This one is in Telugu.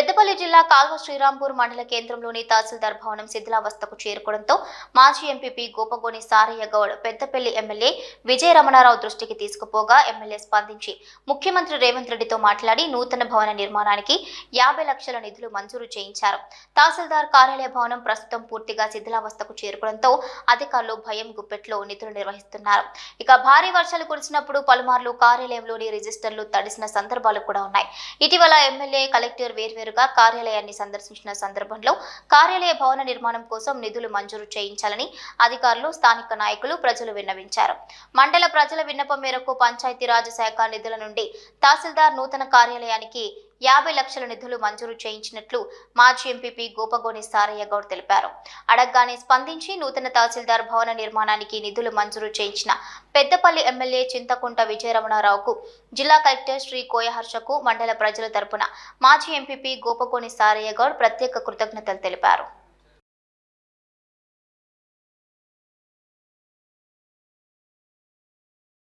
పెద్దపల్లి జిల్లా కాల్వ శ్రీరాంపూర్ మండల కేంద్రంలోని తహసీల్దార్ భవనం శిథిలావస్థకు చేరుకోవడంతో మాజీ ఎంపీపీ గోపగోని సారయ్య గౌడ్ పెద్దపల్లి ఎమ్మెల్యే విజయ రమణారావు దృష్టికి తీసుకుపోగా ఎమ్మెల్యే స్పందించి ముఖ్యమంత్రి రేవంత్ రెడ్డితో మాట్లాడి నూతన భవన నిర్మాణానికి 50 లక్షల నిధులు మంజూరు చేయించారు. తహసీల్దార్ కార్యాలయ భవనం ప్రస్తుతం పూర్తిగా శిథిలావస్థకు చేరుకోవడంతో అధికారులు భయం గుప్పెట్లో నిధులు నిర్వహిస్తున్నారు. ఇక భారీ వర్షాలు కురిసినప్పుడు పలుమార్లు కార్యాలయంలోని రిజిస్టర్లు తడిసిన సందర్భాలు కూడా ఉన్నాయి. ఇటీవల ఎమ్మెల్యే కలెక్టర్ వేర్వేరుగా కార్యాలయాన్ని సందర్శించిన సందర్భంలో కార్యాలయ భవన నిర్మాణం కోసం నిధులు మంజూరు చేయించాలని అధికారులు, స్థానిక నాయకులు, ప్రజలు విన్నవించారు. మండల ప్రజల విన్నపం మేరకు పంచాయతీరాజ్ శాఖ నిధుల నుండి తహసీల్దార్ నూతన కార్యాలయానికి 50 లక్షల నిధులు మంజూరు చేయించినట్లు మాజీ ఎంపీపీ గోపగోని సారయ్య గౌడ్ తెలిపారు. అడగ్గానే స్పందించి నూతన తహసీల్దార్ భవన నిర్మాణానికి నిధులు మంజూరు చేయించిన పెద్దపల్లి ఎమ్మెల్యే చింతకుంట విజయరమణారావుకు, జిల్లా కలెక్టర్ శ్రీ కోయహర్షకు మండల ప్రజల తరపున మాజీ ఎంపీపీ గోపగోని సారయ్య గౌడ్ ప్రత్యేక కృతజ్ఞతలు తెలిపారు.